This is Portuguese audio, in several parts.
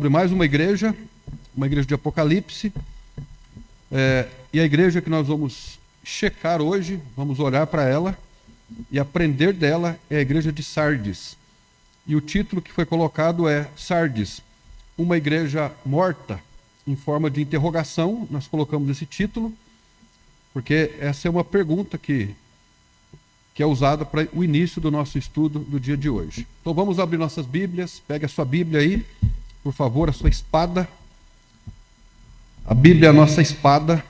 sobre mais uma igreja de Apocalipse, e a igreja que nós vamos checar hoje, vamos olhar para ela e aprender dela, é a igreja de Sardes. E o título que foi colocado é Sardes, uma igreja morta, em forma de interrogação. Nós colocamos esse título porque essa é uma pergunta que é usada para o início do nosso estudo do dia de hoje. Então vamos abrir nossas Bíblias. Pegue a sua Bíblia aí, por favor, a sua espada. A Bíblia é a nossa espada,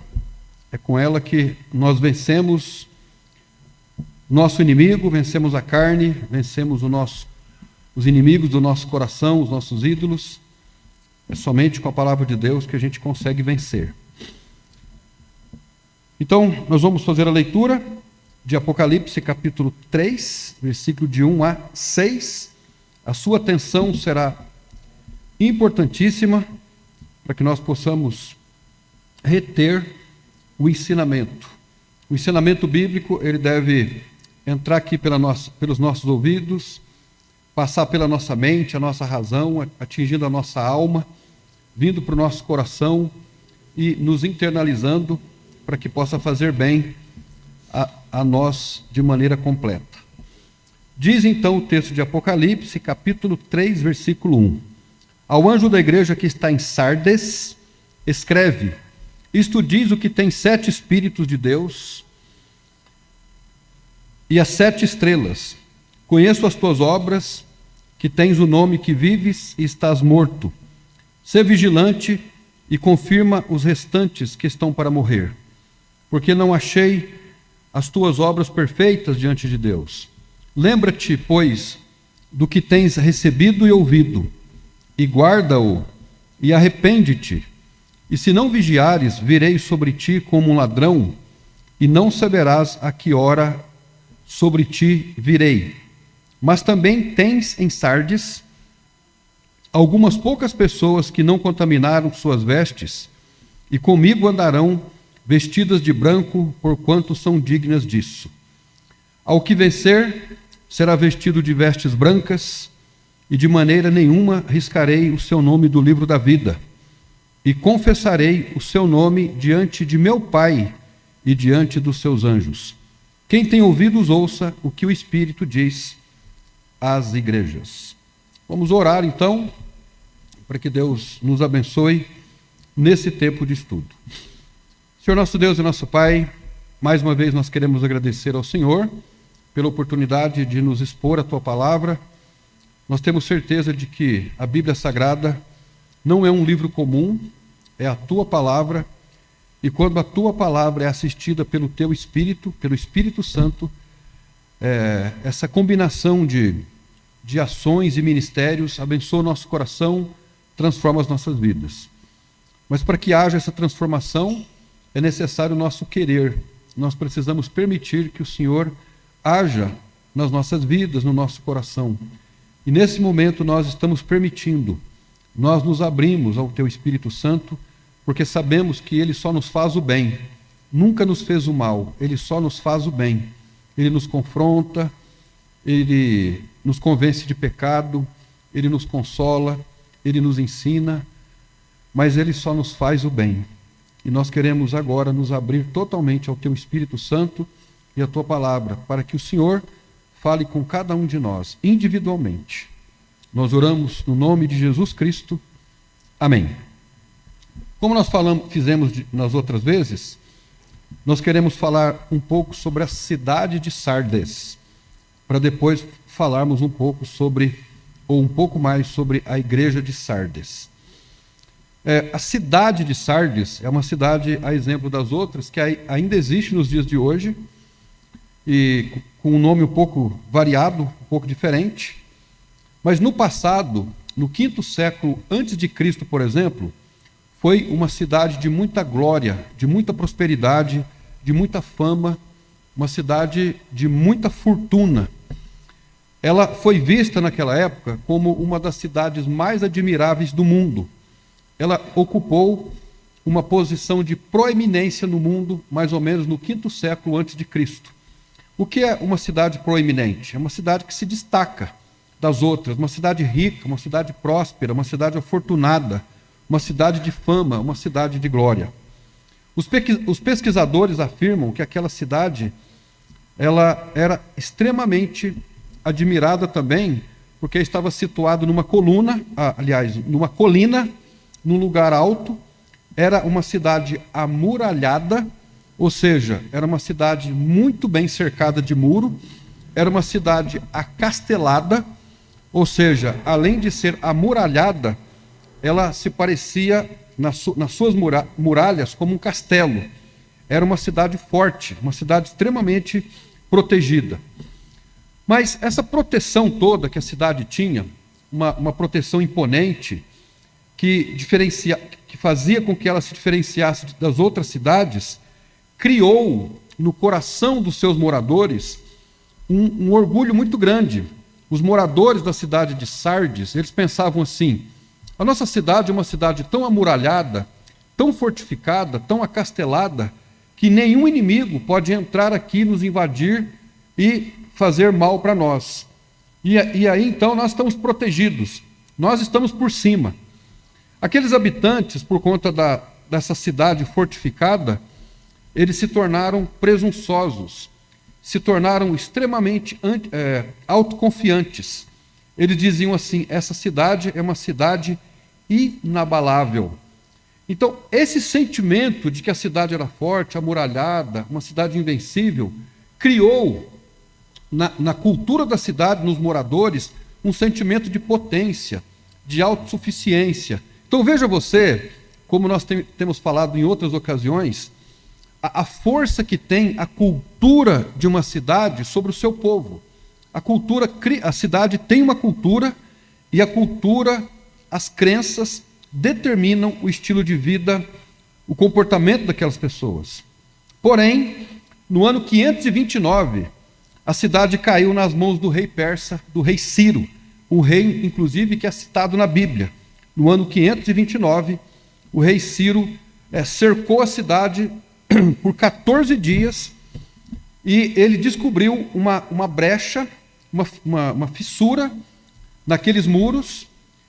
é com ela que nós vencemos nosso inimigo, vencemos a carne, vencemos os inimigos do nosso coração, os nossos ídolos. É somente com a palavra de Deus que a gente consegue vencer. Então, nós vamos fazer a leitura de Apocalipse, capítulo 3, versículo de 1 a 6. A sua atenção será importantíssima para que nós possamos reter o ensinamento. O ensinamento bíblico, ele deve entrar aqui pelos nossos ouvidos, passar pela nossa mente, a nossa razão, atingindo a nossa alma, vindo para o nosso coração e nos internalizando para que possa fazer bem a nós de maneira completa. Diz então o texto de Apocalipse, capítulo 3, versículo 1. Ao anjo da igreja que está em Sardes, escreve: isto diz o que tem 7 Espíritos de Deus e as 7 estrelas. Conheço as tuas obras, que tens o nome que vives e estás morto. Sê vigilante e confirma os restantes que estão para morrer, porque não achei as tuas obras perfeitas diante de Deus. Lembra-te, pois, do que tens recebido e ouvido, e guarda-o, e arrepende-te. E se não vigiares, virei sobre ti como um ladrão, e não saberás a que hora sobre ti virei. Mas também tens em Sardes algumas poucas pessoas que não contaminaram suas vestes, e comigo andarão vestidas de branco, porquanto são dignas disso. Ao que vencer, será vestido de vestes brancas, e de maneira nenhuma riscarei o seu nome do livro da vida, e confessarei o seu nome diante de meu Pai e diante dos seus anjos. Quem tem ouvidos, ouça o que o Espírito diz às igrejas. Vamos orar então, para que Deus nos abençoe nesse tempo de estudo. Senhor nosso Deus e nosso Pai, mais uma vez nós queremos agradecer ao Senhor pela oportunidade de nos expor a Tua palavra. Nós temos certeza de que a Bíblia Sagrada não é um livro comum, é a Tua palavra, e quando a Tua palavra é assistida pelo Teu Espírito, pelo Espírito Santo, essa combinação de ações e ministérios abençoa o nosso coração, transforma as nossas vidas. Mas para que haja essa transformação, é necessário o nosso querer. Nós precisamos permitir que o Senhor haja nas nossas vidas, no nosso coração. E nesse momento nós estamos permitindo, nós nos abrimos ao Teu Espírito Santo, porque sabemos que Ele só nos faz o bem, nunca nos fez o mal, Ele só nos faz o bem. Ele nos confronta, Ele nos convence de pecado, Ele nos consola, Ele nos ensina, mas Ele só nos faz o bem. E nós queremos agora nos abrir totalmente ao Teu Espírito Santo e à Tua palavra, para que o Senhor fale com cada um de nós, individualmente. Nós oramos no nome de Jesus Cristo. Amém. Como nós fizemos nas outras vezes, nós queremos falar um pouco sobre a cidade de Sardes, para depois falarmos um pouco um pouco mais sobre a igreja de Sardes. A cidade de Sardes é uma cidade, a exemplo das outras, que ainda existe nos dias de hoje, e com um nome um pouco variado, um pouco diferente. Mas no passado, no 5º século antes de Cristo, por exemplo, foi uma cidade de muita glória, de muita prosperidade, de muita fama, uma cidade de muita fortuna. Ela foi vista naquela época como uma das cidades mais admiráveis do mundo. Ela ocupou uma posição de proeminência no mundo, mais ou menos no 5º século antes de Cristo. O que é uma cidade proeminente? É uma cidade que se destaca das outras, uma cidade rica, uma cidade próspera, uma cidade afortunada, uma cidade de fama, uma cidade de glória. Os pesquisadores afirmam que aquela cidade ela era extremamente admirada também, porque estava situado numa numa colina, num lugar alto. Era uma cidade amuralhada, ou seja, era uma cidade muito bem cercada de muro. Era uma cidade acastelada, ou seja, além de ser amuralhada, ela se parecia, nas suas muralhas, como um castelo. Era uma cidade forte, uma cidade extremamente protegida. Mas essa proteção toda que a cidade tinha, uma proteção imponente, que fazia com que ela se diferenciasse das outras cidades, criou no coração dos seus moradores um orgulho muito grande. Os moradores da cidade de Sardes, eles pensavam assim: a nossa cidade é uma cidade tão amuralhada, tão fortificada, tão acastelada, que nenhum inimigo pode entrar aqui, nos invadir e fazer mal para nós. E aí então nós estamos protegidos, nós estamos por cima. Aqueles habitantes, por conta dessa cidade fortificada, eles se tornaram presunçosos, se tornaram extremamente autoconfiantes. Eles diziam assim: essa cidade é uma cidade inabalável. Então, esse sentimento de que a cidade era forte, amuralhada, uma cidade invencível, criou na cultura da cidade, nos moradores, um sentimento de potência, de autossuficiência. Então veja você, como nós temos falado em outras ocasiões, a força que tem a cultura de uma cidade sobre o seu povo. A cidade tem uma cultura, e a cultura, as crenças, determinam o estilo de vida, o comportamento daquelas pessoas. Porém, no ano 529, a cidade caiu nas mãos do rei persa, do rei Ciro, um rei, inclusive, que é citado na Bíblia. No ano 529, o rei Ciro cercou a cidade por 14 dias, e ele descobriu uma brecha, uma fissura naqueles muros,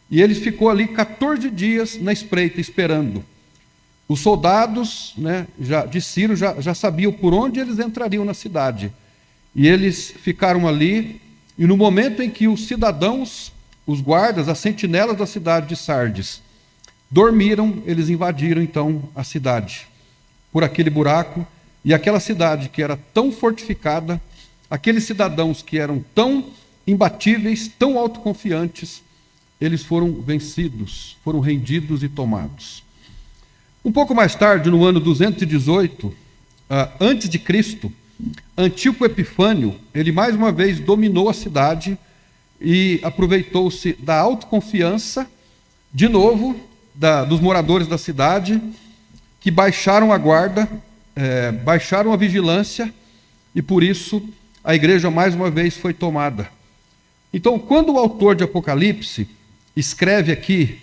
e ele ficou ali 14 dias na espreita, esperando. Os soldados, de Ciro já sabiam por onde eles entrariam na cidade, e eles ficaram ali, e no momento em que os cidadãos, os guardas, as sentinelas da cidade de Sardes, dormiram, eles invadiram então a cidade, por aquele buraco, e aquela cidade que era tão fortificada, aqueles cidadãos que eram tão imbatíveis, tão autoconfiantes, eles foram vencidos, foram rendidos e tomados. Um pouco mais tarde, no ano 218, antes de Cristo, Antíoco Epifânio, ele mais uma vez dominou a cidade e aproveitou-se da autoconfiança, de novo, dos moradores da cidade, que baixaram a guarda, baixaram a vigilância, e por isso a igreja mais uma vez foi tomada. Então, quando o autor de Apocalipse escreve aqui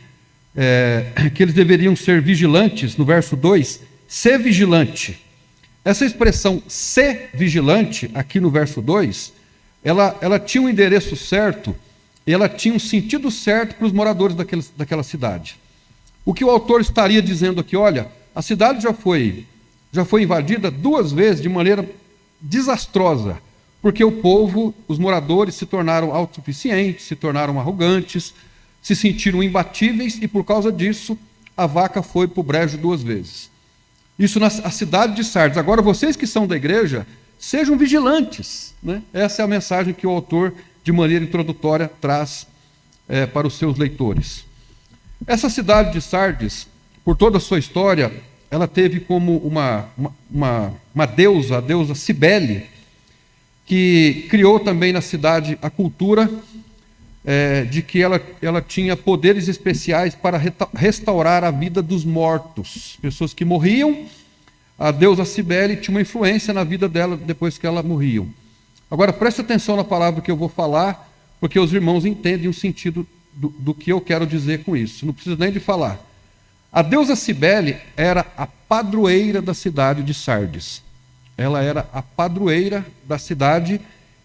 que eles deveriam ser vigilantes, no verso 2, ser vigilante. Essa expressão ser vigilante, aqui no verso 2, ela tinha um endereço certo, e ela tinha um sentido certo para os moradores daquela cidade. O que o autor estaria dizendo aqui: olha, a cidade já foi invadida 2 vezes de maneira desastrosa, porque o povo, os moradores, se tornaram autossuficientes, se tornaram arrogantes, se sentiram imbatíveis, e por causa disso a vaca foi para o brejo 2 vezes. Isso na cidade de Sardes. Agora, vocês que são da igreja, sejam vigilantes, Essa é a mensagem que o autor, de maneira introdutória, traz para os seus leitores. Essa cidade de Sardes, por toda a sua história, ela teve como uma deusa, a deusa Cibele, que criou também na cidade a cultura de que ela tinha poderes especiais para restaurar a vida dos mortos. Pessoas que morriam, a deusa Cibele tinha uma influência na vida dela depois que elas morriam. Agora, preste atenção na palavra que eu vou falar, porque os irmãos entendem o sentido do que eu quero dizer com isso. Não precisa nem de falar. A deusa Cibele era a padroeira da cidade de Sardes. Ela era a padroeira da cidade,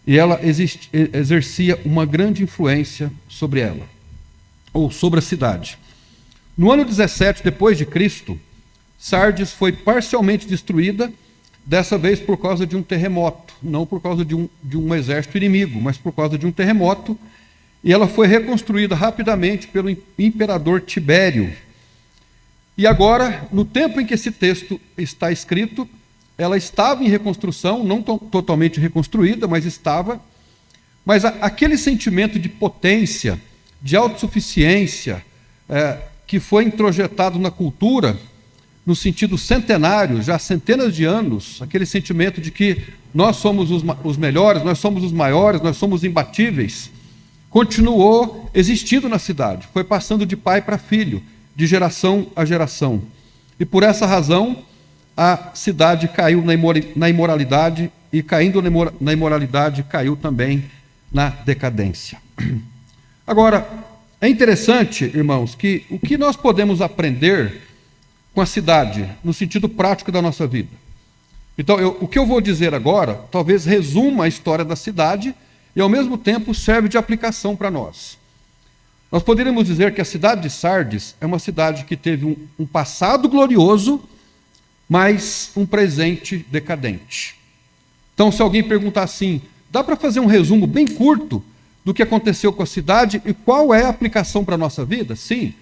e ela exercia uma grande influência sobre ela, ou sobre a cidade. No ano 17 depois de Cristo, Sardes foi parcialmente destruída, dessa vez por causa de um terremoto, não por causa de um exército inimigo, mas por causa de um terremoto, e ela foi reconstruída rapidamente pelo imperador Tibério. E agora, no tempo em que esse texto está escrito, ela estava em reconstrução, não totalmente reconstruída, mas estava. Mas aquele sentimento de potência, de autossuficiência, que foi introjetado na cultura, no sentido centenário, já há centenas de anos, aquele sentimento de que nós somos os melhores, nós somos os maiores, nós somos imbatíveis, continuou existindo na cidade, foi passando de pai para filho, de geração a geração. E por essa razão, a cidade caiu na imoralidade, e caindo na imoralidade, caiu também na decadência. Agora, é interessante, irmãos, que o que nós podemos aprender com a cidade, no sentido prático da nossa vida. Então, o que eu vou dizer agora, talvez resuma a história da cidade e, ao mesmo tempo, serve de aplicação para nós. Nós poderíamos dizer que a cidade de Sardes é uma cidade que teve um passado glorioso, mas um presente decadente. Então, se alguém perguntar assim, dá para fazer um resumo bem curto do que aconteceu com a cidade e qual é a aplicação para a nossa vida? Sim.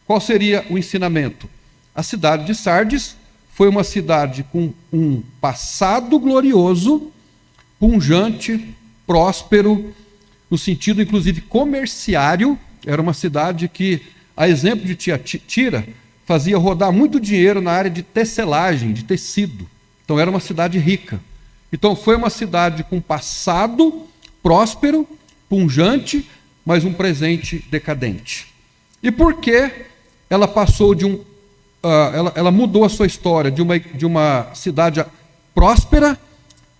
Qual seria o ensinamento? A cidade de Sardes foi uma cidade com um passado glorioso, pujante, próspero, no sentido inclusive comerciário. Era uma cidade que, a exemplo de Tiatira, fazia rodar muito dinheiro na área de tecelagem, de tecido. Então era uma cidade rica. Então foi uma cidade com passado próspero, pujante, mas um presente decadente. E por que ela passou ela mudou a sua história de uma cidade próspera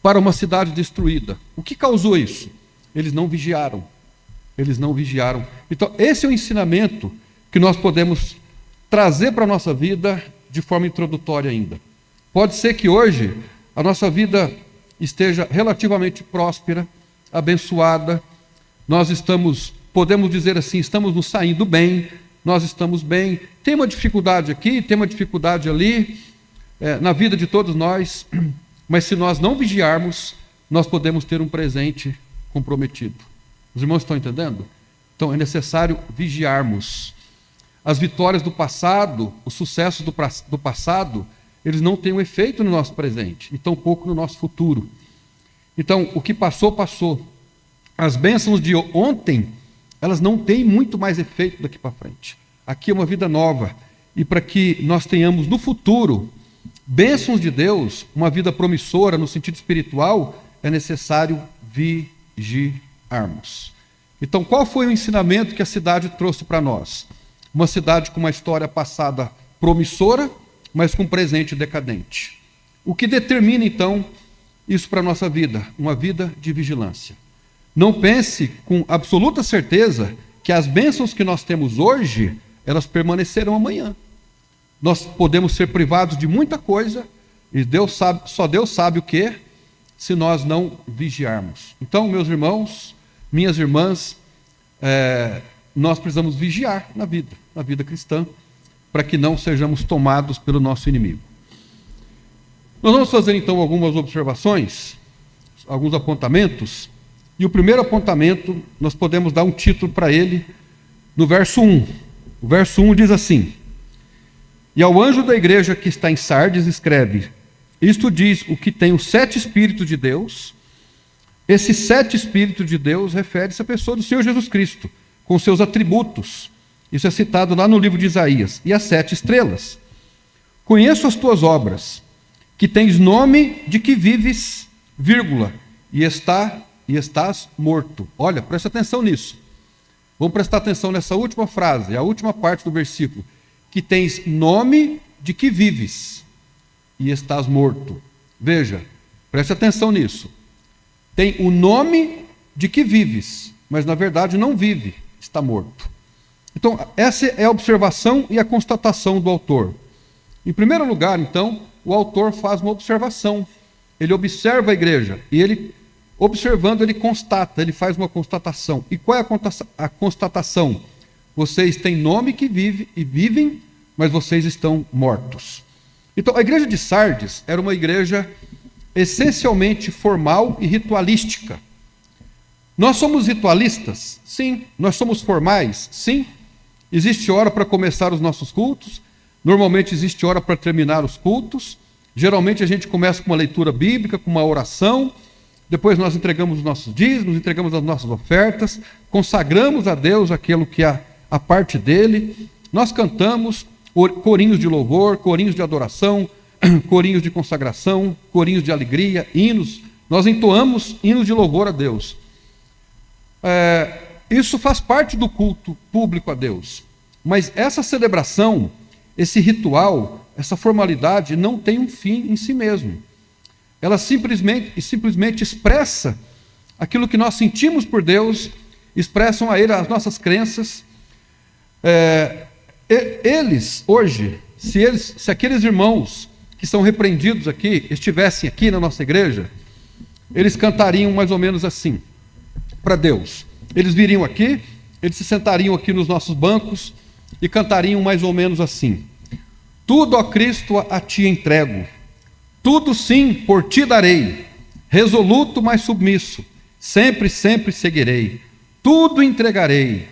para uma cidade destruída? O que causou isso? Eles não vigiaram. Eles não vigiaram. Então, esse é o ensinamento que nós podemos trazer para a nossa vida de forma introdutória ainda. Pode ser que hoje a nossa vida esteja relativamente próspera, abençoada, podemos dizer assim, estamos nos saindo bem, nós estamos bem, tem uma dificuldade aqui, tem uma dificuldade ali, na vida de todos nós, mas se nós não vigiarmos, nós podemos ter um presente comprometido. Os irmãos estão entendendo? Então é necessário vigiarmos. As vitórias do passado, os sucessos do passado, eles não têm um efeito no nosso presente, e tampouco no nosso futuro. Então, o que passou, passou. As bênçãos de ontem, elas não têm muito mais efeito daqui para frente. Aqui é uma vida nova. E para que nós tenhamos no futuro bênçãos de Deus, uma vida promissora no sentido espiritual, é necessário vigiarmos. Então, qual foi o ensinamento que a cidade trouxe para nós? Uma cidade com uma história passada promissora, mas com presente decadente. O que determina, então, isso para a nossa vida? Uma vida de vigilância. Não pense com absoluta certeza que as bênçãos que nós temos hoje, elas permanecerão amanhã. Nós podemos ser privados de muita coisa, e só Deus sabe o que, se nós não vigiarmos. Então, meus irmãos, minhas irmãs, nós precisamos vigiar na vida cristã, para que não sejamos tomados pelo nosso inimigo. Nós vamos fazer então algumas observações, alguns apontamentos, e o primeiro apontamento, nós podemos dar um título para ele no verso 1. O verso 1 diz assim: E ao anjo da igreja que está em Sardes escreve, isto diz o que tem os 7 Espíritos de Deus. Esses 7 Espíritos de Deus refere-se à pessoa do Senhor Jesus Cristo, com seus atributos. Isso é citado lá no livro de Isaías. E as 7 estrelas. Conheço as tuas obras, que tens nome de que vives, vírgula, e estás morto. Olha, presta atenção nisso. Vamos prestar atenção nessa última frase, a última parte do versículo. Que tens nome de que vives, e estás morto. Veja, preste atenção nisso. Tem o nome de que vives, mas na verdade não vive, está morto. Então, essa é a observação e a constatação do autor. Em primeiro lugar, então, o autor faz uma observação. Ele observa a igreja e ele observando, ele constata, ele faz uma constatação. E qual é a constatação? Vocês têm nome que vive e vivem, mas vocês estão mortos. Então, a igreja de Sardes era uma igreja essencialmente formal e ritualística. Nós somos ritualistas? Sim. Nós somos formais? Sim. Existe hora para começar os nossos cultos, normalmente existe hora para terminar os cultos. Geralmente a gente começa com uma leitura bíblica, com uma oração, depois nós entregamos os nossos dízimos, entregamos as nossas ofertas, consagramos a Deus aquilo que é a parte dele, nós cantamos corinhos de louvor, corinhos de adoração, corinhos de consagração, corinhos de alegria, hinos, nós entoamos hinos de louvor a Deus. Isso faz parte do culto público a Deus, mas essa celebração, esse ritual, essa formalidade não tem um fim em si mesmo. Ela simplesmente expressa aquilo que nós sentimos por Deus, expressam a Ele as nossas crenças. Eles, hoje, se aqueles irmãos que são repreendidos aqui, estivessem aqui na nossa igreja, eles cantariam mais ou menos assim, para Deus. Eles viriam aqui, eles se sentariam aqui nos nossos bancos e cantariam mais ou menos assim: tudo, ó Cristo, a ti entrego, tudo sim por ti darei, resoluto, mas submisso, sempre, sempre seguirei, tudo entregarei,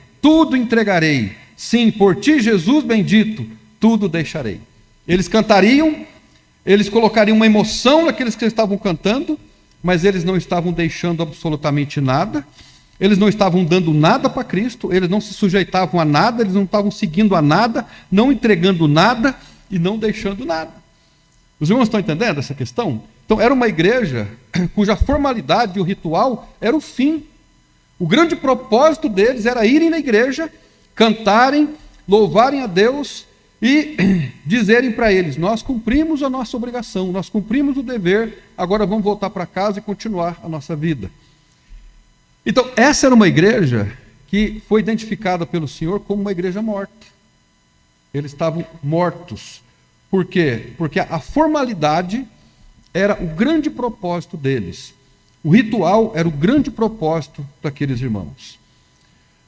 sim, por ti, Jesus bendito, tudo deixarei. Eles cantariam, eles colocariam uma emoção naqueles que estavam cantando, mas eles não estavam deixando absolutamente nada, eles não estavam dando nada para Cristo, eles não se sujeitavam a nada, eles não estavam seguindo a nada, não entregando nada e não deixando nada. Os irmãos estão entendendo essa questão? Então, era uma igreja cuja formalidade e o ritual era o fim. O grande propósito deles era irem na igreja, cantarem, louvarem a Deus e dizerem para eles: nós cumprimos a nossa obrigação, nós cumprimos o dever, agora vamos voltar para casa e continuar a nossa vida. Então, essa era uma igreja que foi identificada pelo Senhor como uma igreja morta. Eles estavam mortos. Por quê? Porque a formalidade era o grande propósito deles. O ritual era o grande propósito daqueles irmãos.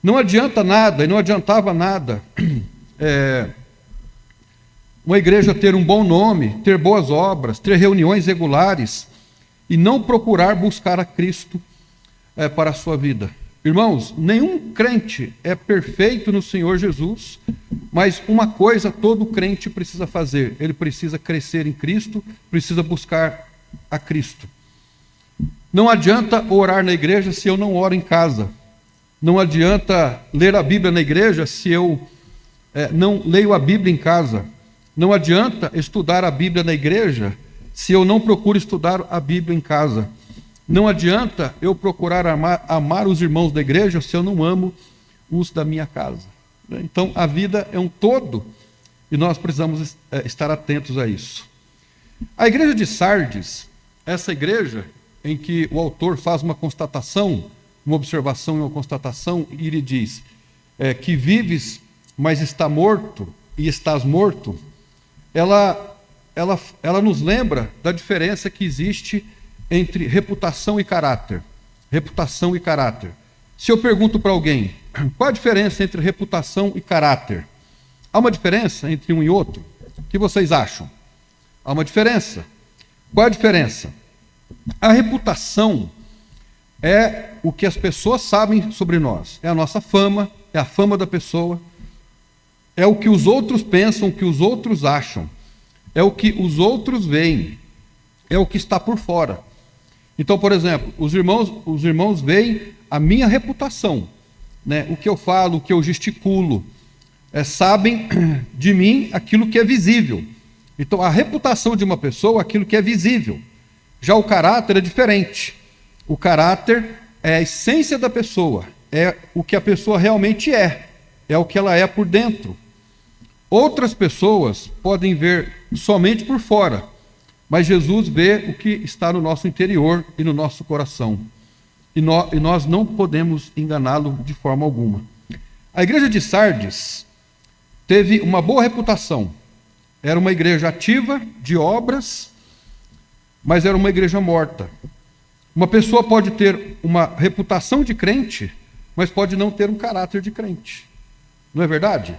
Não adianta nada, e não adiantava nada, uma igreja ter um bom nome, ter boas obras, ter reuniões regulares e não procurar buscar a Cristo para a sua vida. Irmãos, nenhum crente é perfeito no Senhor Jesus, mas uma coisa todo crente precisa fazer: ele precisa crescer em Cristo, precisa buscar a Cristo. Não adianta orar na igreja se eu não oro em casa. Não adianta ler a Bíblia na igreja se eu não leio a Bíblia em casa. Não adianta estudar a Bíblia na igreja se eu não procuro estudar a Bíblia em casa. Não adianta eu procurar amar os irmãos da igreja se eu não amo os da minha casa. Então, a vida é um todo e nós precisamos estar atentos a isso. A igreja de Sardes, essa igreja em que o autor faz uma constatação, uma observação e uma constatação, e ele diz que vives, mas está morto e estás morto, ela nos lembra da diferença que existe entre reputação e caráter. Reputação e caráter. Se eu pergunto para alguém, qual a diferença entre reputação e caráter? Há uma diferença entre um e outro? O que vocês acham? Há uma diferença. Qual é a diferença? A reputação é o que as pessoas sabem sobre nós. É a nossa fama, é a fama da pessoa, é o que os outros pensam, o que os outros acham, é o que os outros veem, é o que está por fora. Então, por exemplo, os irmãos veem a minha reputação, né? O que eu falo, o que eu gesticulo, sabem de mim aquilo que é visível. Então, a reputação de uma pessoa é aquilo que é visível. Já o caráter é diferente. O caráter é a essência da pessoa, é o que a pessoa realmente é o que ela é por dentro. Outras pessoas podem ver somente por fora, mas Jesus vê o que está no nosso interior e no nosso coração. E nós não podemos enganá-lo de forma alguma. A igreja de Sardes teve uma boa reputação. Era uma igreja ativa, de obras, mas era uma igreja morta. Uma pessoa pode ter uma reputação de crente, mas pode não ter um caráter de crente. Não é verdade?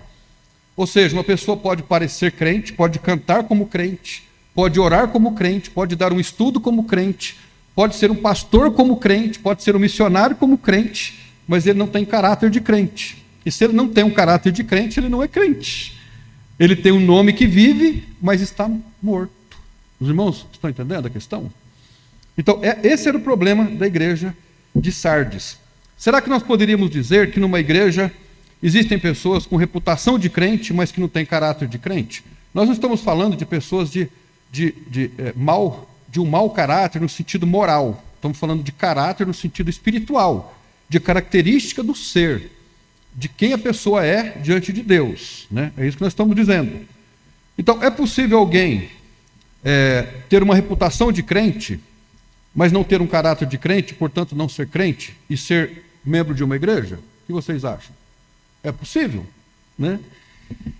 Ou seja, uma pessoa pode parecer crente, pode cantar como crente, pode orar como crente, pode dar um estudo como crente, pode ser um pastor como crente, pode ser um missionário como crente, mas ele não tem caráter de crente. E se ele não tem um caráter de crente, ele não é crente. Ele tem um nome que vive, mas está morto. Os irmãos estão entendendo a questão? Então, esse era o problema da igreja de Sardes. Será que nós poderíamos dizer que numa igreja existem pessoas com reputação de crente, mas que não têm caráter de crente? Nós não estamos falando de pessoas de um mau caráter no sentido moral. Estamos falando de caráter no sentido espiritual, de característica do ser, de quem a pessoa é diante de Deus, né? É isso que nós estamos dizendo. Então, é possível alguém ter uma reputação de crente, mas não ter um caráter de crente, portanto não ser crente, e ser membro de uma igreja? O que vocês acham? É possível, né?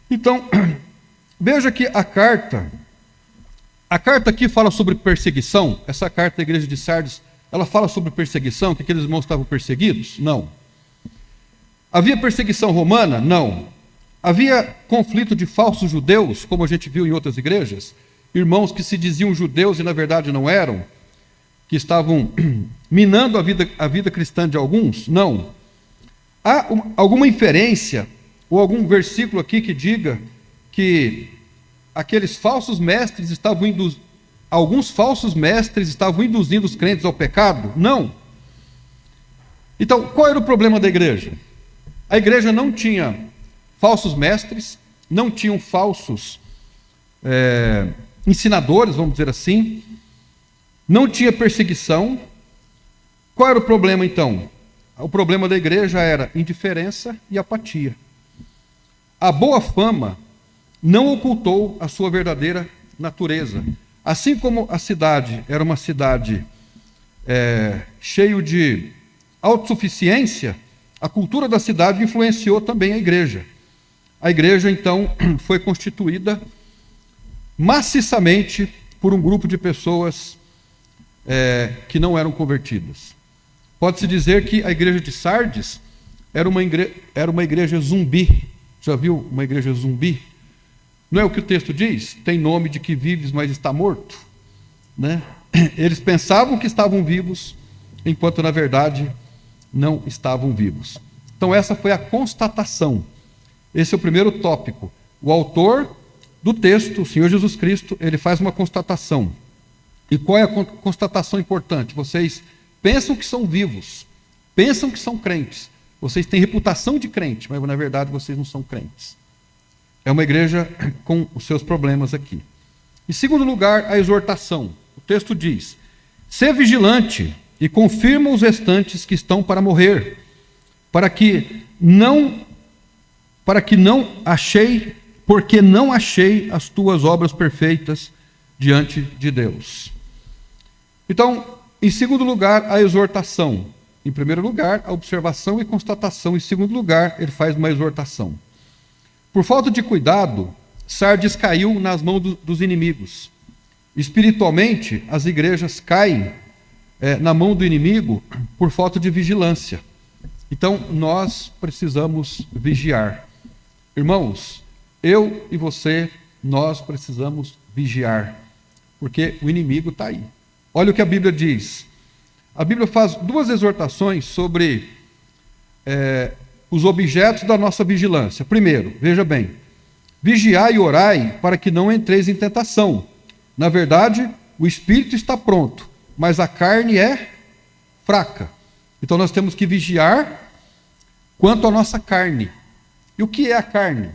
Então, veja que a carta aqui fala sobre perseguição. Essa carta da igreja de Sardes, ela fala sobre perseguição, que aqueles irmãos estavam perseguidos? Não. Havia perseguição romana? Não. Havia conflito de falsos judeus, como a gente viu em outras igrejas? Irmãos que se diziam judeus e na verdade não eram, que estavam minando a vida cristã de alguns? Não. Há alguma inferência, ou algum versículo aqui que diga que aqueles falsos mestres alguns falsos mestres estavam induzindo os crentes ao pecado? Não. Então, qual era o problema da igreja? A igreja não tinha falsos mestres, não tinham falsos ensinadores, vamos dizer assim, não tinha perseguição. Qual era o problema então? O problema da igreja era indiferença e apatia. A boa fama não ocultou a sua verdadeira natureza. Assim como a cidade era uma cidade cheia de autossuficiência, a cultura da cidade influenciou também a igreja. A igreja, então, foi constituída maciçamente por um grupo de pessoas que não eram convertidas. Pode-se dizer que a igreja de Sardes era uma igreja zumbi. Já viu uma igreja zumbi? Não é o que o texto diz? Tem nome de que vives, mas está morto, né? Eles pensavam que estavam vivos, enquanto na verdade não estavam vivos. Então essa foi a constatação. Esse é o primeiro tópico. O autor do texto, o Senhor Jesus Cristo, ele faz uma constatação. E qual é a constatação importante? Vocês pensam que são vivos, pensam que são crentes, vocês têm reputação de crente, mas na verdade vocês não são crentes. É uma igreja com os seus problemas aqui. Em segundo lugar, a exortação. O texto diz: "Sê vigilante e confirma os restantes que estão para morrer, porque não achei as tuas obras perfeitas diante de Deus." Então, em segundo lugar, a exortação. Em primeiro lugar, a observação e constatação. Em segundo lugar, ele faz uma exortação. Por falta de cuidado, Sardes caiu nas mãos dos inimigos. Espiritualmente, as igrejas caem na mão do inimigo por falta de vigilância. Então, nós precisamos vigiar. Irmãos, eu e você, nós precisamos vigiar, porque o inimigo está aí. Olha o que a Bíblia diz. A Bíblia faz duas exortações sobre os objetos da nossa vigilância. Primeiro, veja bem: vigiai e orai para que não entreis em tentação. Na verdade, o espírito está pronto, mas a carne é fraca. Então nós temos que vigiar quanto à nossa carne. E o que é a carne?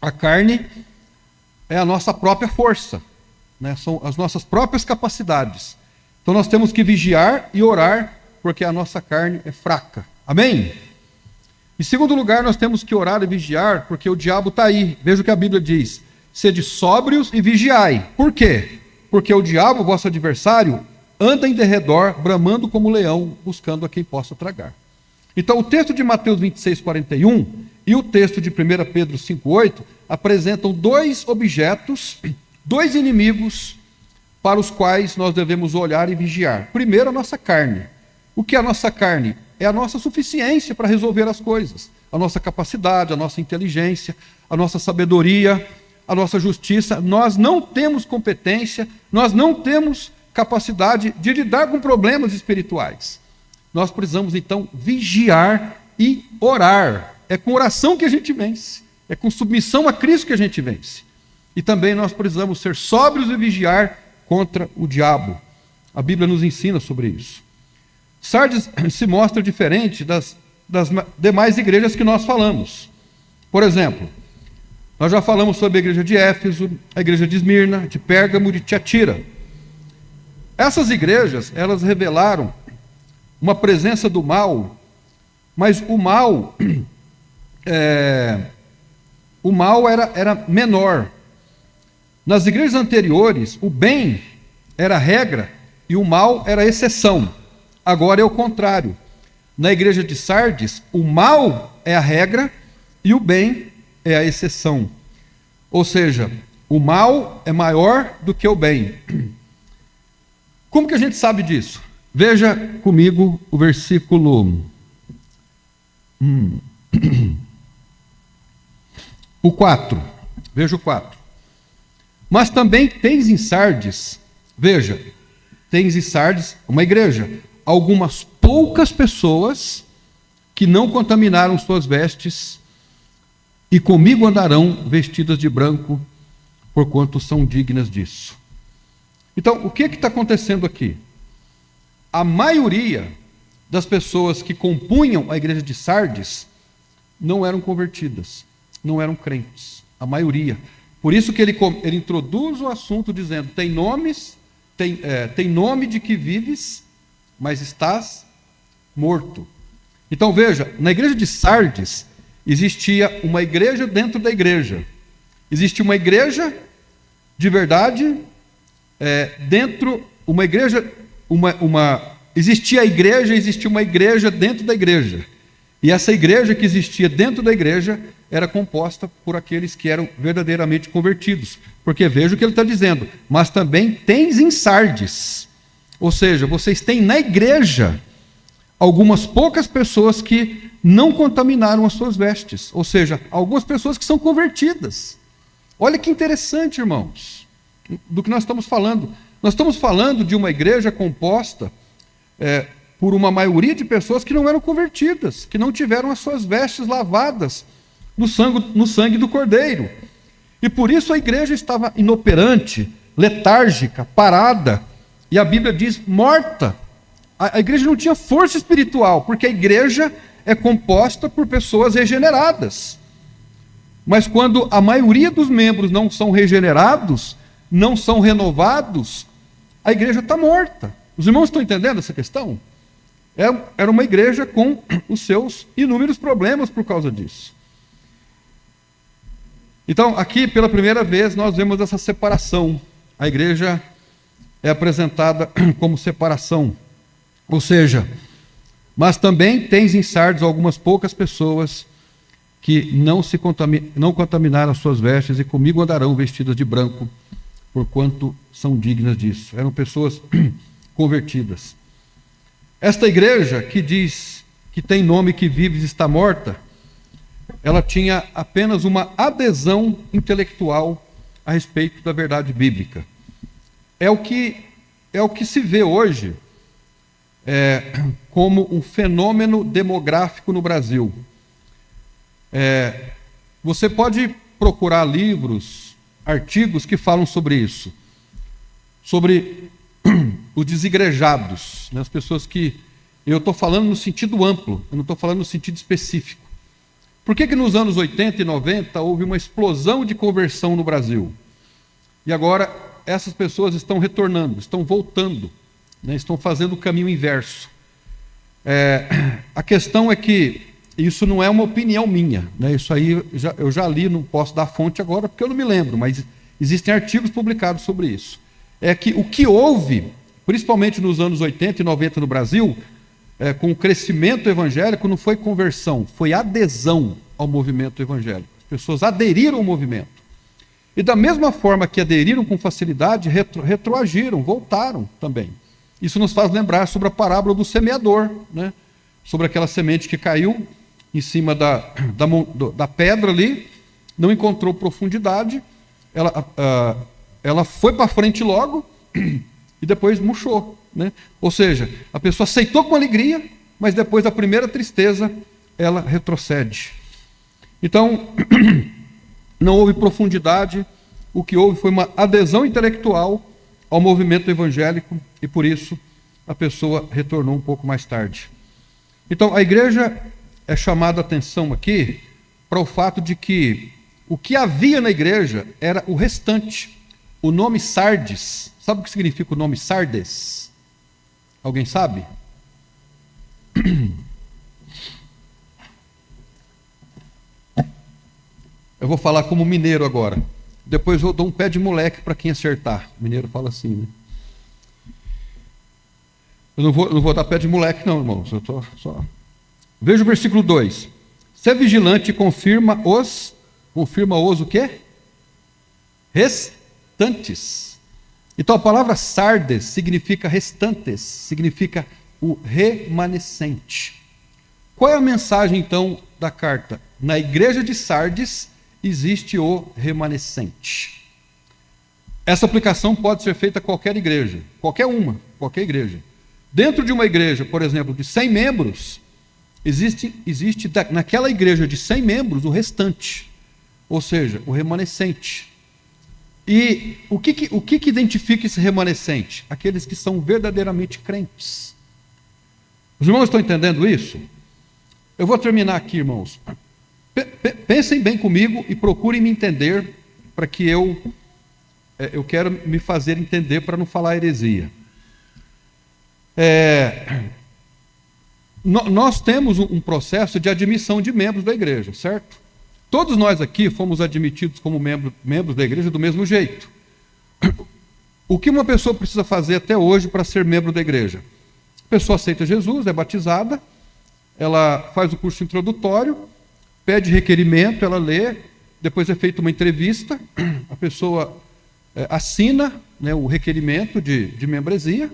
A carne é a nossa própria força, né? São as nossas próprias capacidades. Então nós temos que vigiar e orar, porque a nossa carne é fraca. Amém? Em segundo lugar, nós temos que orar e vigiar, porque o diabo está aí. Veja o que a Bíblia diz: sede sóbrios e vigiai. Por quê? Porque o diabo, vosso adversário, anda em derredor, bramando como leão, buscando a quem possa tragar. Então, o texto de Mateus 26:41 e o texto de 1 Pedro 5:8 apresentam dois objetos, dois inimigos para os quais nós devemos olhar e vigiar. Primeiro, a nossa carne. O que é a nossa carne? É a nossa suficiência para resolver as coisas. A nossa capacidade, a nossa inteligência, a nossa sabedoria, a nossa justiça. Nós não temos competência, nós não temos capacidade de lidar com problemas espirituais. Nós precisamos, então, vigiar e orar. É com oração que a gente vence. É com submissão a Cristo que a gente vence. E também nós precisamos ser sóbrios e vigiar contra o diabo. A Bíblia nos ensina sobre isso. Sardes se mostra diferente das demais igrejas que nós falamos. Por exemplo, nós já falamos sobre a igreja de Éfeso, a igreja de Esmirna, de Pérgamo, de Tiatira. Essas igrejas, elas revelaram uma presença do mal, mas o mal era menor. Nas igrejas anteriores, o bem era a regra e o mal era a exceção. Agora é o contrário. Na igreja de Sardes, o mal é a regra e o bem é a exceção. Ou seja, o mal é maior do que o bem. Como que a gente sabe disso? Veja comigo o versículo o 4. Veja o 4. Mas também tens em Sardes, veja, tens em Sardes, uma igreja, algumas poucas pessoas que não contaminaram suas vestes e comigo andarão vestidas de branco, porquanto são dignas disso. Então, o que está acontecendo aqui? A maioria das pessoas que compunham a igreja de Sardes não eram convertidas, não eram crentes, a maioria. Por isso que ele introduz o assunto dizendo, tem nome de que vives, mas estás morto. Então veja, na igreja de Sardes existia uma igreja dentro da igreja. Existia uma igreja de verdade, existia a igreja, existia uma igreja dentro da igreja. E essa igreja que existia dentro da igreja era composta por aqueles que eram verdadeiramente convertidos. Porque veja o que ele está dizendo, mas também tens em Sardes. Ou seja, vocês têm na igreja algumas poucas pessoas que não contaminaram as suas vestes. Ou seja, algumas pessoas que são convertidas. Olha que interessante, irmãos, do que nós estamos falando. Nós estamos falando de uma igreja composta por uma maioria de pessoas que não eram convertidas, que não tiveram as suas vestes lavadas no sangue do Cordeiro. E por isso a igreja estava inoperante, letárgica, parada, e a Bíblia diz morta. A igreja não tinha força espiritual, porque a igreja é composta por pessoas regeneradas. Mas quando a maioria dos membros não são regenerados, não são renovados, a igreja está morta. Os irmãos estão entendendo essa questão? Era uma igreja com os seus inúmeros problemas por causa disso. Então, aqui, pela primeira vez, nós vemos essa separação. A igreja é apresentada como separação. Ou seja, mas também tens em Sardes algumas poucas pessoas que não contaminaram as suas vestes e comigo andarão vestidas de branco, porquanto são dignas disso. Eram pessoas convertidas. Esta igreja que diz que tem nome que vives e está morta, ela tinha apenas uma adesão intelectual a respeito da verdade bíblica. É o que se vê hoje como um fenômeno demográfico no Brasil. Você pode procurar livros, artigos que falam sobre isso, sobre os desigrejados, né? As pessoas que... Eu estou falando no sentido amplo, eu não estou falando no sentido específico. Por que nos anos 80 e 90 houve uma explosão de conversão no Brasil? E agora essas pessoas estão retornando, estão voltando, né? Estão fazendo o caminho inverso. A questão é que isso não é uma opinião minha, né? Isso aí eu já li, não posso dar fonte agora porque eu não me lembro, mas existem artigos publicados sobre isso. É que o que houve, principalmente nos anos 80 e 90 no Brasil, com o crescimento evangélico, não foi conversão, foi adesão ao movimento evangélico. As pessoas aderiram ao movimento. E da mesma forma que aderiram com facilidade, retroagiram, voltaram também. Isso nos faz lembrar sobre a parábola do semeador, né? Sobre aquela semente que caiu em cima da pedra ali, não encontrou profundidade, ela foi para frente logo e depois murchou, né? Ou seja, a pessoa aceitou com alegria, mas depois da primeira tristeza, ela retrocede. Então, não houve profundidade, o que houve foi uma adesão intelectual ao movimento evangélico e por isso a pessoa retornou um pouco mais tarde. Então, a igreja é chamada a atenção aqui para o fato de que o que havia na igreja era o restante. O nome Sardes, sabe o que significa o nome Sardes? Alguém sabe? Eu vou falar como mineiro agora. Depois eu dou um pé de moleque para quem acertar. O mineiro fala assim, né? Eu não vou dar pé de moleque não, irmãos. Eu tô só... Veja o versículo 2. Ser vigilante confirma os o quê? Restantes. Então a palavra Sardes significa restantes, significa o remanescente. Qual é a mensagem então da carta? Na igreja de Sardes existe o remanescente. Essa aplicação pode ser feita a qualquer igreja, qualquer igreja. Dentro de uma igreja, por exemplo, de 100 membros, existe naquela igreja de 100 membros o restante, ou seja, o remanescente. E o que identifica esse remanescente? Aqueles que são verdadeiramente crentes. Os irmãos estão entendendo isso? Eu vou terminar aqui, irmãos. Pensem bem comigo e procurem me entender, para que eu quero me fazer entender para não falar heresia. Nós temos um processo de admissão de membros da igreja, certo? Todos nós aqui fomos admitidos como membros da igreja do mesmo jeito. O que uma pessoa precisa fazer até hoje para ser membro da igreja? A pessoa aceita Jesus, é batizada, ela faz o curso introdutório, pede requerimento, ela lê, depois é feita uma entrevista, a pessoa assina, né, o requerimento de membresia,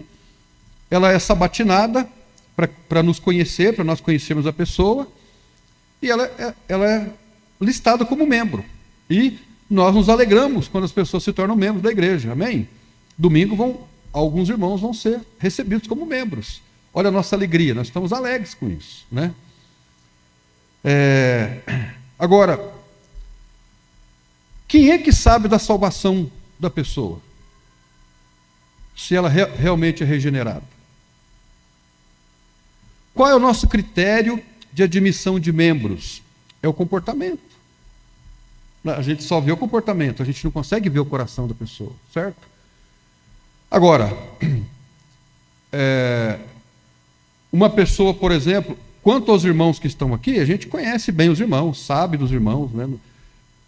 ela é sabatinada para nos conhecer, para nós conhecermos a pessoa, e ela é listada como membro. E nós nos alegramos quando as pessoas se tornam membros da igreja, amém? Domingo alguns irmãos vão ser recebidos como membros. Olha a nossa alegria, nós estamos alegres com isso, né? Agora, quem é que sabe da salvação da pessoa? Se ela realmente é regenerada? Qual é o nosso critério de admissão de membros? É o comportamento. A gente só vê o comportamento, a gente não consegue ver o coração da pessoa, certo? Agora, uma pessoa, por exemplo, quanto aos irmãos que estão aqui, a gente conhece bem os irmãos, sabe dos irmãos, né?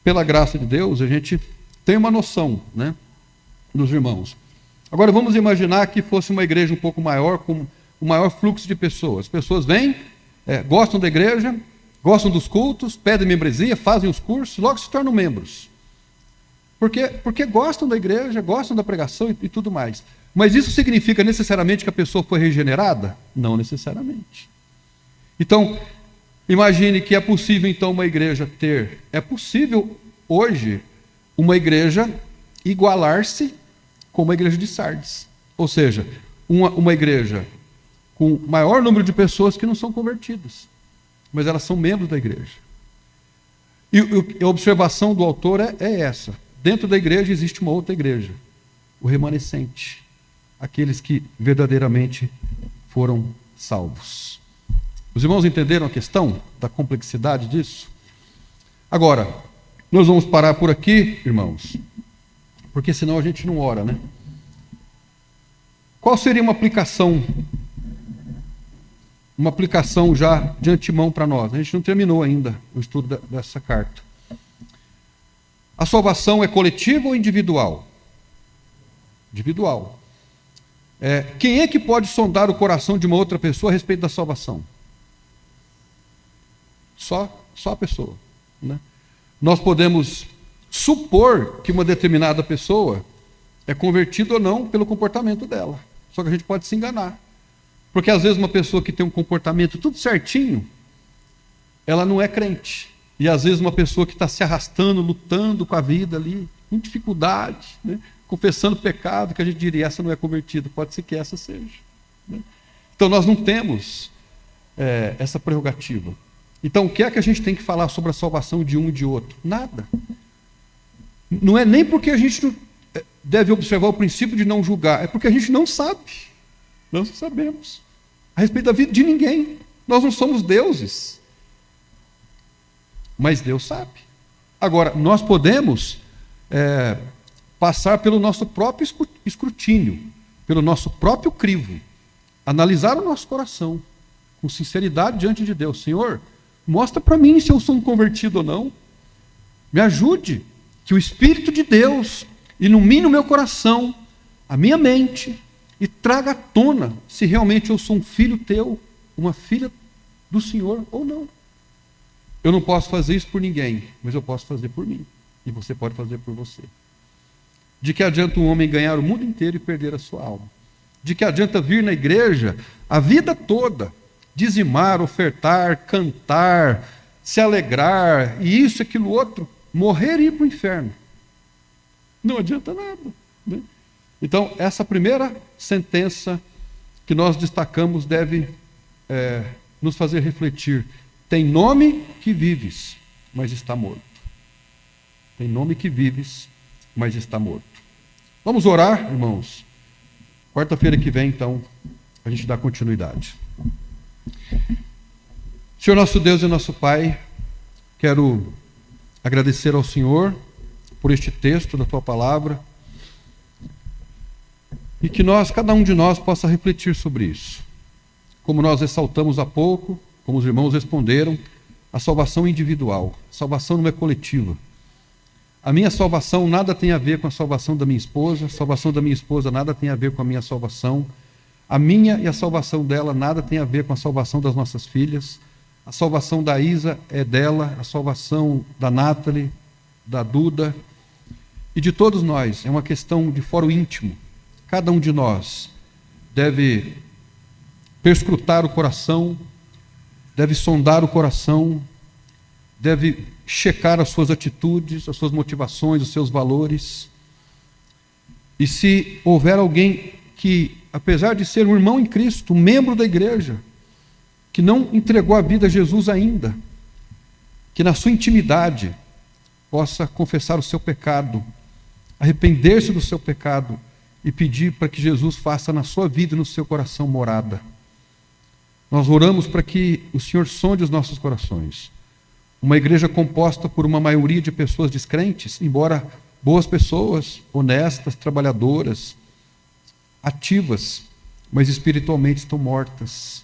Pela graça de Deus, a gente tem uma noção, né, dos irmãos. Agora vamos imaginar que fosse uma igreja um pouco maior, com um maior fluxo de pessoas. As pessoas vêm, gostam da igreja, gostam dos cultos, pedem membresia, fazem os cursos, logo se tornam membros. Porque gostam da igreja, gostam da pregação e tudo mais. Mas isso significa necessariamente que a pessoa foi regenerada? Não necessariamente. Então, imagine que é possível então uma igreja é possível hoje uma igreja igualar-se com uma igreja de Sardes. Ou seja, uma igreja com maior número de pessoas que não são convertidas, mas elas são membros da igreja. E a observação do autor é essa. Dentro da igreja existe uma outra igreja, o remanescente, aqueles que verdadeiramente foram salvos. Os irmãos entenderam a questão da complexidade disso? Agora, nós vamos parar por aqui, irmãos, porque senão a gente não ora, né? Qual seria uma aplicação já de antemão para nós? A gente não terminou ainda o estudo dessa carta. A salvação é coletiva ou individual? Individual. Quem é que pode sondar o coração de uma outra pessoa a respeito da salvação? Só a pessoa, né? Nós podemos supor que uma determinada pessoa é convertida ou não pelo comportamento dela. Só que a gente pode se enganar. Porque às vezes uma pessoa que tem um comportamento tudo certinho, ela não é crente. E às vezes uma pessoa que está se arrastando, lutando com a vida ali, com dificuldade, né? Confessando pecado, que a gente diria, essa não é convertida. Pode ser que essa seja. Né? Então nós não temos essa prerrogativa. Então o que é que a gente tem que falar sobre a salvação de um e de outro? Nada. Não é nem porque a gente não deve observar o princípio de não julgar, é porque a gente não sabe. Nós não sabemos a respeito da vida de ninguém. Nós não somos deuses. Mas Deus sabe. Agora, nós podemos passar pelo nosso próprio escrutínio, pelo nosso próprio crivo, analisar o nosso coração com sinceridade diante de Deus. Senhor, mostra para mim se eu sou um convertido ou não. Me ajude, que o Espírito de Deus ilumine o meu coração, a minha mente, e traga à tona se realmente eu sou um filho teu, uma filha do Senhor ou não. Eu não posso fazer isso por ninguém, mas eu posso fazer por mim. E você pode fazer por você. De que adianta um homem ganhar o mundo inteiro e perder a sua alma? De que adianta vir na igreja a vida toda, dizimar, ofertar, cantar, se alegrar, e isso, aquilo, outro, morrer e ir para o inferno? Não adianta nada. Né? Então, essa primeira sentença que nós destacamos deve nos fazer refletir. Tem nome que vives, mas está morto. Tem nome que vives, mas está morto. Vamos orar, irmãos? Quarta-feira que vem, então, a gente dá continuidade. Senhor nosso Deus e nosso Pai, quero agradecer ao Senhor por este texto da Tua Palavra e que cada um de nós possa refletir sobre isso. Como nós ressaltamos há pouco, como os irmãos responderam, a salvação individual. A salvação não é coletiva. A minha salvação nada tem a ver com a salvação da minha esposa, a salvação da minha esposa nada tem a ver com a minha salvação, a minha e a salvação dela nada tem a ver com a salvação das nossas filhas, a salvação da Isa é dela, a salvação da Nathalie, da Duda e de todos nós. É uma questão de foro íntimo. Cada um de nós deve perscrutar o coração, deve sondar o coração, deve checar as suas atitudes, as suas motivações, os seus valores. E se houver alguém que, apesar de ser um irmão em Cristo, um membro da igreja, que não entregou a vida a Jesus ainda, que na sua intimidade possa confessar o seu pecado, arrepender-se do seu pecado e pedir para que Jesus faça na sua vida e no seu coração morada. Nós oramos para que o Senhor sonde os nossos corações. Uma igreja composta por uma maioria de pessoas descrentes, embora boas pessoas, honestas, trabalhadoras, ativas, mas espiritualmente estão mortas.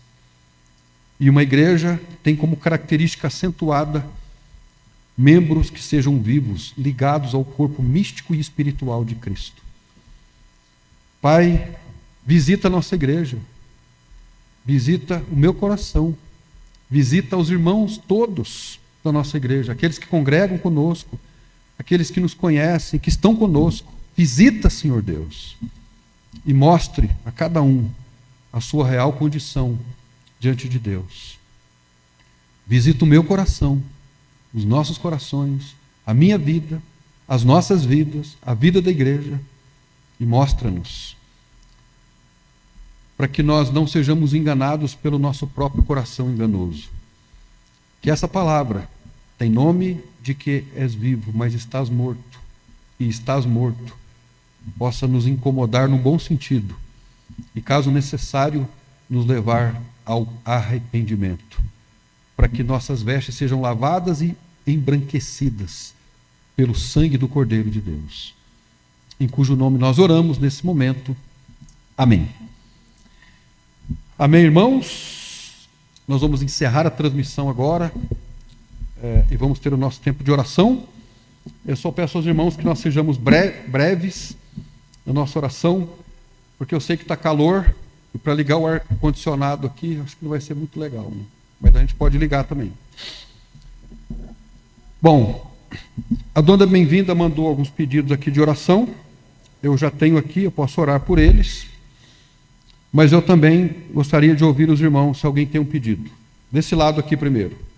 E uma igreja tem como característica acentuada membros que sejam vivos, ligados ao corpo místico e espiritual de Cristo. Pai, visita a nossa igreja. Visita o meu coração, visita os irmãos todos da nossa igreja, aqueles que congregam conosco, aqueles que nos conhecem, que estão conosco. Visita, Senhor Deus, e mostre a cada um a sua real condição diante de Deus. Visita o meu coração, os nossos corações, a minha vida, as nossas vidas, a vida da igreja, e mostra-nos, para que nós não sejamos enganados pelo nosso próprio coração enganoso. Que essa palavra tem nome de que és vivo, mas estás morto, e estás morto, possa nos incomodar no bom sentido, e caso necessário, nos levar ao arrependimento, para que nossas vestes sejam lavadas e embranquecidas pelo sangue do Cordeiro de Deus, em cujo nome nós oramos nesse momento. Amém. Amém, irmãos? Nós vamos encerrar a transmissão agora e vamos ter o nosso tempo de oração. Eu só peço aos irmãos que nós sejamos breves na nossa oração, porque eu sei que está calor e para ligar o ar-condicionado aqui, acho que não vai ser muito legal, né? Mas a gente pode ligar também. Bom, A dona Bem-vinda mandou alguns pedidos aqui de oração. Eu já tenho aqui, eu posso orar por eles. Mas eu também gostaria de ouvir os irmãos, se alguém tem um pedido. Desse lado aqui primeiro.